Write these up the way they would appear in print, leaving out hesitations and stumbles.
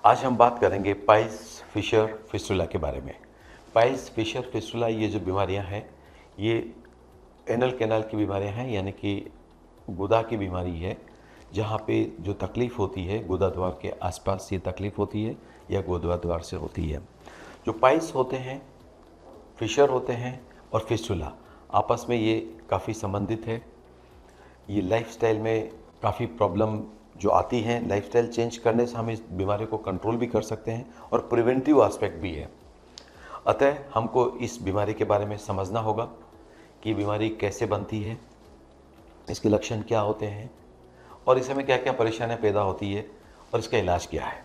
आज हम बात करेंगे पाइल्स फिशर फिस्टुला के बारे में। पाइल्स फिशर फिस्टुला ये जो बीमारियां हैं ये एनल कैनाल की बीमारियां हैं, यानी कि गुदा की बीमारी है, जहाँ पे जो तकलीफ़ होती है गुदा द्वार के आसपास ये तकलीफ़ होती है या गुदा द्वार से होती है। जो पाइल्स होते हैं, फिशर होते हैं और फिस्टुला आपस में ये काफ़ी संबंधित है। ये लाइफस्टाइल में काफ़ी प्रॉब्लम जो आती हैं, लाइफस्टाइल चेंज करने से हम इस बीमारी को कंट्रोल भी कर सकते हैं और प्रिवेंटिव एस्पेक्ट भी है। अतः हमको इस बीमारी के बारे में समझना होगा कि बीमारी कैसे बनती है, इसके लक्षण क्या होते हैं और इसमें क्या क्या परेशानियां पैदा होती है और इसका इलाज क्या है।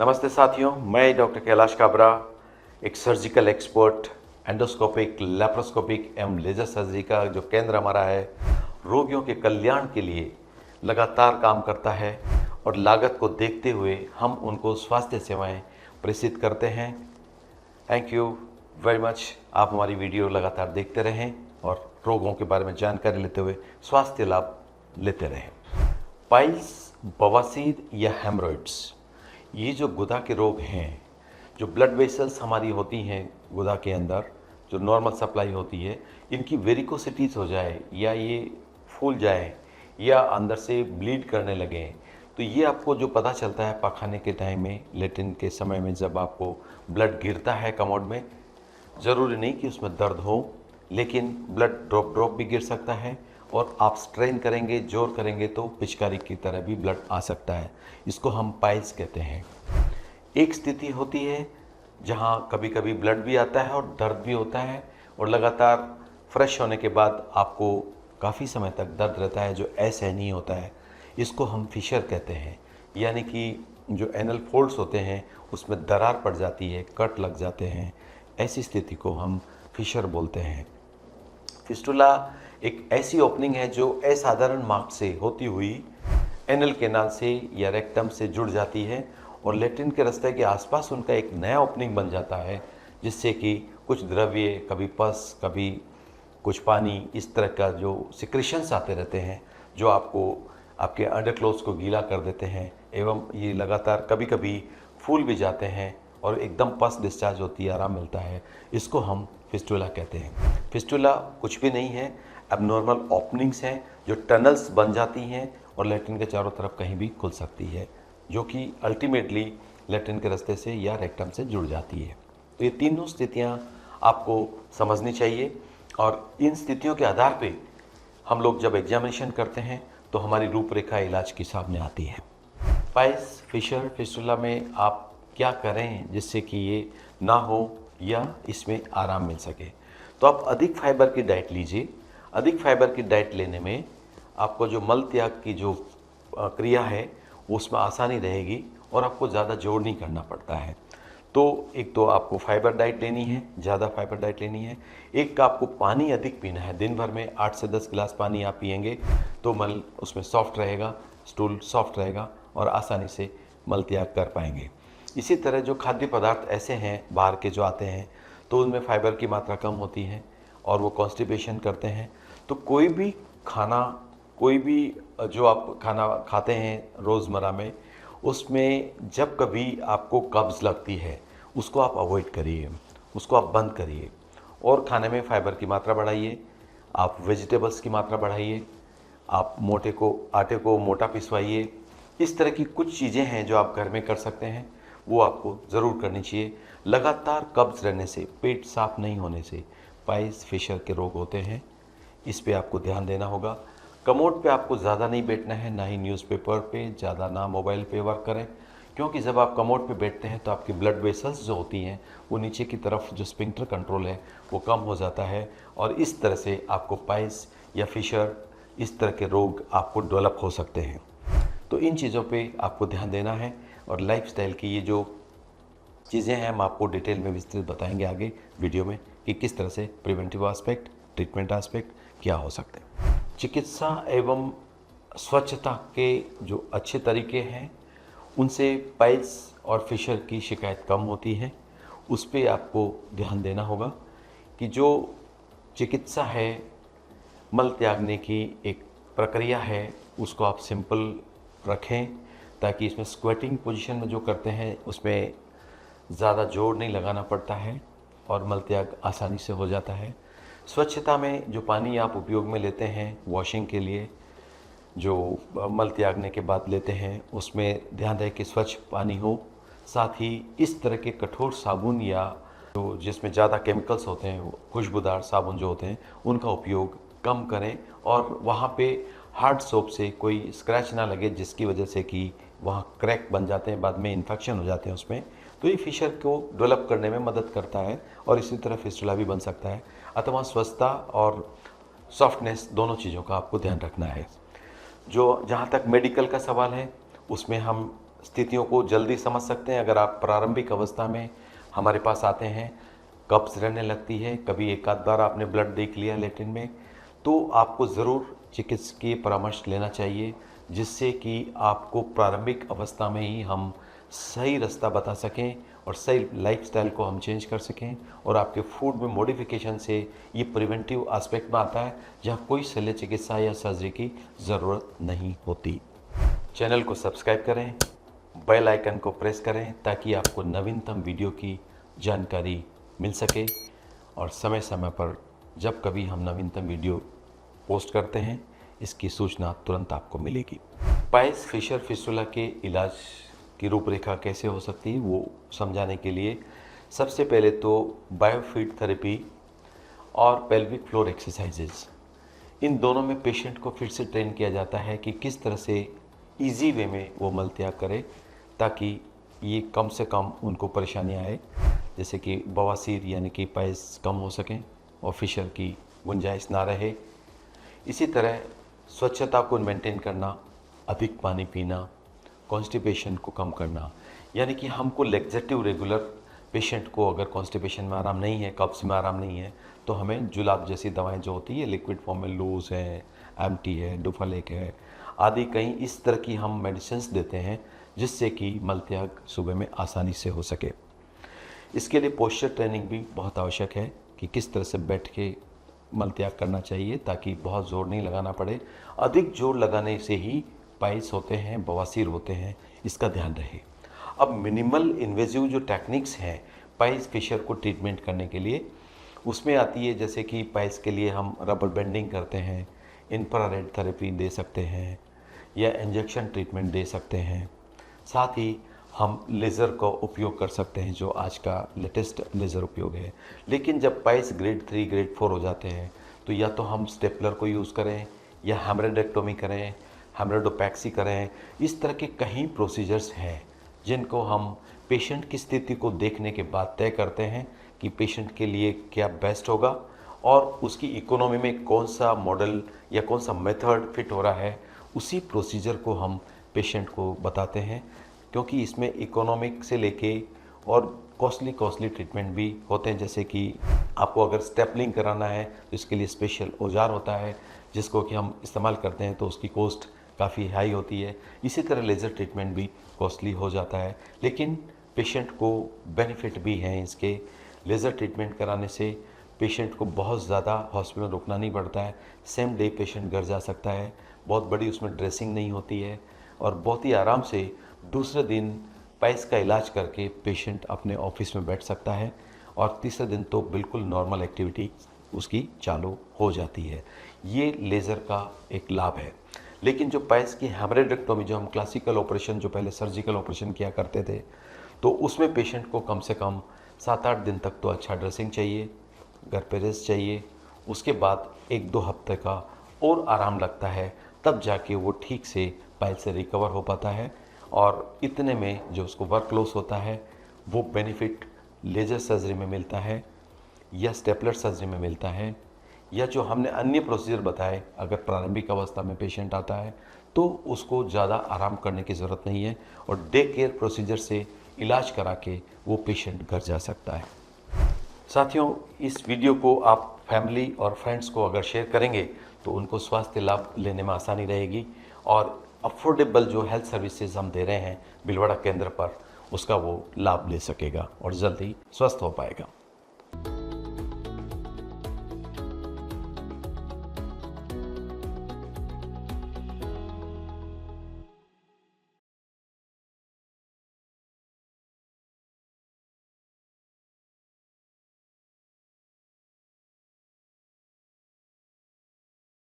नमस्ते साथियों, मैं डॉक्टर कैलाश काबरा, एक सर्जिकल एक्सपर्ट, एंडोस्कोपिक, लैप्रोस्कोपिक एवं लेजर सर्जरी का जो केंद्र हमारा है, रोगियों के कल्याण के लिए लगातार काम करता है और लागत को देखते हुए हम उनको स्वास्थ्य सेवाएं प्रेषित करते हैं। Thank you very much. आप हमारी वीडियो लगातार देखते रहें और रोगों के बारे में जानकारी लेते हुए स्वास्थ्य लाभ लेते रहें। पाइल्स, बवासीर या हेमरॉइड्स, ये जो गुदा के रोग हैं, जो ब्लड वेसल्स हमारी होती हैं गुदा के अंदर, जो नॉर्मल सप्लाई होती है, इनकी वेरिकोसिटीज़ हो जाए या ये फूल जाए या अंदर से ब्लीड करने लगे, तो ये आपको जो पता चलता है पखाने के टाइम में, लेटिन के समय में, जब आपको ब्लड गिरता है कमोड में, ज़रूरी नहीं कि उसमें दर्द हो, लेकिन ब्लड ड्रॉप ड्रॉप भी गिर सकता है और आप स्ट्रेन करेंगे, जोर करेंगे तो पिचकारी की तरह भी ब्लड आ सकता है। इसको हम पाइल्स कहते हैं। एक स्थिति होती है जहाँ कभी कभी ब्लड भी आता है और दर्द भी होता है और लगातार फ्रेश होने के बाद आपको काफ़ी समय तक दर्द रहता है जो असहनीय होता है। इसको हम फिशर कहते हैं, यानी कि जो एनल फोल्ड्स होते हैं उसमें दरार पड़ जाती है, कट लग जाते हैं। ऐसी स्थिति को हम फिशर बोलते हैं। फिस्टुला एक ऐसी ओपनिंग है जो असाधारण मार्ग से होती हुई एनल कैनाल से या रेक्टम से जुड़ जाती है और लेट्रिन के रास्ते के आसपास उनका एक नया ओपनिंग बन जाता है, जिससे कि कुछ द्रव्य, कभी पस, कभी कुछ पानी, इस तरह का जो सिक्रेशंस आते रहते हैं जो आपको आपके अंडरक्लोथ्स को गीला कर देते हैं एवं ये लगातार कभी कभी फूल भी जाते हैं और एकदम पस डिस्चार्ज होती है, आराम मिलता है। इसको हम फिस्टुला कहते हैं। फिस्टुला कुछ भी नहीं है, एबनॉर्मल ओपनिंग्स हैं जो टनल्स बन जाती हैं और लेट्रिन के चारों तरफ कहीं भी खुल सकती है, जो कि अल्टीमेटली लेट्रिन के रास्ते से या रेक्टम से जुड़ जाती है। तो ये तीनों स्थितियाँ आपको समझनी चाहिए और इन स्थितियों के आधार पे हम लोग जब एग्जामिनेशन करते हैं तो हमारी रूपरेखा इलाज की सामने आती है। पाइल्स, फिशर, फिस्टुला में आप क्या करें जिससे कि ये ना हो या इसमें आराम मिल सके। तो आप अधिक फाइबर की डाइट लीजिए। अधिक फाइबर की डाइट लेने में आपको जो मल त्याग की जो क्रिया है उसमें आसानी रहेगी और आपको ज़्यादा जोर नहीं करना पड़ता है। तो एक तो आपको फाइबर डाइट लेनी है, ज़्यादा फाइबर डाइट लेनी है। एक का आपको पानी अधिक पीना है। दिन भर में 8 से 10 गिलास पानी आप पिएंगे तो मल उसमें सॉफ्ट रहेगा, स्टूल सॉफ्ट रहेगा और आसानी से मल त्याग कर पाएंगे। इसी तरह जो खाद्य पदार्थ ऐसे हैं बाहर के जो आते हैं तो उनमें फाइबर की मात्रा कम होती है और वो कॉन्स्टिपेशन करते हैं। तो कोई भी खाना, कोई भी जो आप खाना खाते हैं रोज़मर्रा में, उसमें जब कभी आपको कब्ज़ लगती है उसको आप अवॉइड करिए, उसको आप बंद करिए और खाने में फाइबर की मात्रा बढ़ाइए। आप वेजिटेबल्स की मात्रा बढ़ाइए, आप आटे को मोटा पिसवाइए। इस तरह की कुछ चीज़ें हैं जो आप घर में कर सकते हैं, वो आपको ज़रूर करनी चाहिए। लगातार कब्ज़ रहने से, पेट साफ नहीं होने से पाइल्स, फिशर के रोग होते हैं। इस पे आपको ध्यान देना होगा। कमोड पे आपको ज़्यादा नहीं बैठना है, ना ही न्यूज़पेपर पे ज़्यादा, ना मोबाइल पे वर्क करें, क्योंकि जब आप कमोड पे बैठते हैं तो आपकी ब्लड वेसल्स जो होती हैं वो नीचे की तरफ जो स्फिंक्टर कंट्रोल है वो कम हो जाता है और इस तरह से आपको पाइल्स या फिशर, इस तरह के रोग आपको डेवलप हो सकते हैं। तो इन चीज़ों पे आपको ध्यान देना है और लाइफस्टाइल की ये जो चीज़ें हैं हम आपको डिटेल में विस्तृत बताएंगे आगे वीडियो में कि किस तरह से प्रिवेंटिव एस्पेक्ट, ट्रीटमेंट एस्पेक्ट क्या हो सकते हैं। चिकित्सा एवं स्वच्छता के जो अच्छे तरीके हैं उनसे पाइल्स और फिशर की शिकायत कम होती है। उस पर आपको ध्यान देना होगा कि जो चिकित्सा है मल त्यागने की एक प्रक्रिया है उसको आप सिंपल रखें, ताकि इसमें स्क्वेटिंग पोजीशन में जो करते हैं उसमें ज़्यादा जोर नहीं लगाना पड़ता है और मल त्याग आसानी से हो जाता है। स्वच्छता में जो पानी आप उपयोग में लेते हैं वॉशिंग के लिए, जो मल त्यागने के बाद लेते हैं, उसमें ध्यान रहे कि स्वच्छ पानी हो। साथ ही इस तरह के कठोर साबुन या जो जिसमें ज़्यादा केमिकल्स होते हैं, खुशबूदार साबुन जो होते हैं, उनका उपयोग कम करें और वहाँ पे हार्ड सोप से कोई स्क्रैच ना लगे जिसकी वजह से कि वहाँ क्रैक बन जाते हैं, बाद में इन्फेक्शन हो जाते हैं उसमें। तो ये फिशर को डेवलप करने में मदद करता है और इसी तरह फिस्टुला भी बन सकता है। अथवा स्वच्छता और सॉफ्टनेस दोनों चीज़ों का आपको ध्यान रखना है। जो जहाँ तक मेडिकल का सवाल है उसमें हम स्थितियों को जल्दी समझ सकते हैं। अगर आप प्रारंभिक अवस्था में हमारे पास आते हैं, कब्ज़ रहने लगती है, कभी एक आध बार आपने ब्लड देख लिया लेटरिन में, तो आपको ज़रूर चिकित्सकीय परामर्श लेना चाहिए, जिससे कि आपको प्रारंभिक अवस्था में ही हम सही रास्ता बता सकें और सही लाइफस्टाइल को हम चेंज कर सकें। और आपके फूड में मॉडिफिकेशन से ये प्रिवेंटिव एस्पेक्ट में आता है, जहाँ कोई शल्य चिकित्सा या सर्जरी की ज़रूरत नहीं होती। चैनल को सब्सक्राइब करें, बेल आइकन को प्रेस करें, ताकि आपको नवीनतम वीडियो की जानकारी मिल सके और समय समय पर जब कभी हम नवीनतम वीडियो पोस्ट करते हैं इसकी सूचना तुरंत आपको मिलेगी। पाइल्स फिशर फिस्टुला के इलाज की रूपरेखा कैसे हो सकती है वो समझाने के लिए सबसे पहले तो बायोफीड थेरेपी और पेल्विक फ्लोर एक्सरसाइजेज, इन दोनों में पेशेंट को फिर से ट्रेन किया जाता है कि किस तरह से इजी वे में वो मल त्याग करे, ताकि ये कम से कम उनको परेशानियाँ आए, जैसे कि बवासीर यानी कि पाइल्स कम हो सकें और फिशर की गुंजाइश ना रहे। इसी तरह स्वच्छता को मेंटेन करना, अधिक पानी पीना, कॉन्स्टिपेशन को कम करना, यानी कि हमको लेग्जेटिव रेगुलर पेशेंट को अगर कॉन्स्टिपेशन में आराम नहीं है, कब्ज़ में आराम नहीं है, तो हमें जुलाब जैसी दवाएं जो होती है लिक्विड फॉर्म में, लूज है, एम्प्टी है, डुफालेक है आदि, कई इस तरह की हम मेडिसिन्स देते हैं जिससे कि मल त्याग सुबह में आसानी से हो सके। इसके लिए पोस्चर ट्रेनिंग भी बहुत आवश्यक है कि किस तरह से बैठ के मल त्याग करना चाहिए, ताकि बहुत ज़ोर नहीं लगाना पड़े। अधिक जोर लगाने से ही पाइल्स होते हैं, बवासीर होते हैं, इसका ध्यान रहे। अब मिनिमल इन्वेजिव जो टेक्निक्स हैं पाइल्स फिशर को ट्रीटमेंट करने के लिए, उसमें आती है जैसे कि पाइल्स के लिए हम रबर बेंडिंग करते हैं, इंफ्रारेड थेरेपी दे सकते हैं या इंजेक्शन ट्रीटमेंट दे सकते हैं। साथ ही हम लेज़र का उपयोग कर सकते हैं, जो आज का लेटेस्ट लेज़र उपयोग है। लेकिन जब पाइल्स ग्रेड 3 ग्रेड 4 हो जाते हैं तो या तो हम स्टेपलर को यूज़ करें या हेमरेक्टोमी करें, हेमरेडोपैक्सी करें। इस तरह के कई प्रोसीजर्स हैं जिनको हम पेशेंट की स्थिति को देखने के बाद तय करते हैं कि पेशेंट के लिए क्या बेस्ट होगा और उसकी इकोनॉमी में कौन सा मॉडल या कौन सा मेथड फिट हो रहा है। उसी प्रोसीजर को हम पेशेंट को बताते हैं, क्योंकि इसमें इकोनॉमिक से लेके और कॉस्टली ट्रीटमेंट भी होते हैं। जैसे कि आपको अगर स्टेपलिंग कराना है तो इसके लिए स्पेशल औजार होता है जिसको कि हम इस्तेमाल करते हैं, तो उसकी कॉस्ट काफ़ी हाई होती है। इसी तरह लेज़र ट्रीटमेंट भी कॉस्टली हो जाता है, लेकिन पेशेंट को बेनिफिट भी हैं इसके। लेज़र ट्रीटमेंट कराने से पेशेंट को बहुत ज़्यादा हॉस्पिटल रुकना नहीं पड़ता है, सेम डे पेशेंट घर जा सकता है, बहुत बड़ी उसमें ड्रेसिंग नहीं होती है और बहुत ही आराम से दूसरे दिन पाइल्स का इलाज करके पेशेंट अपने ऑफिस में बैठ सकता है और तीसरे दिन तो बिल्कुल नॉर्मल एक्टिविटी उसकी चालू हो जाती है। ये लेज़र का एक लाभ है। लेकिन जो पाइल्स की हेमरेक्टोमी, जो हम क्लासिकल ऑपरेशन, जो पहले सर्जिकल ऑपरेशन किया करते थे, तो उसमें पेशेंट को कम से कम 7-8 दिन तक तो अच्छा ड्रेसिंग चाहिए, घर पे रेस्ट चाहिए, उसके बाद 1-2 हफ्ते का और आराम लगता है, तब जाके वो ठीक से पाइल्स से रिकवर हो पाता है। और इतने में जो उसको वर्क लॉस होता है वो बेनिफिट लेज़र सर्जरी में मिलता है या स्टेपलर सर्जरी में मिलता है, या जो हमने अन्य प्रोसीजर बताए, अगर प्रारंभिक अवस्था में पेशेंट आता है तो उसको ज़्यादा आराम करने की ज़रूरत नहीं है और डे केयर प्रोसीजर से इलाज करा के वो पेशेंट घर जा सकता है। साथियों, इस वीडियो को आप फैमिली और फ्रेंड्स को अगर शेयर करेंगे तो उनको स्वास्थ्य लाभ लेने में आसानी रहेगी और अफोर्डेबल जो हेल्थ सर्विसेज हम दे रहे हैं भिलवाड़ा केंद्र पर, उसका वो लाभ ले सकेगा और जल्दी स्वस्थ हो पाएगा।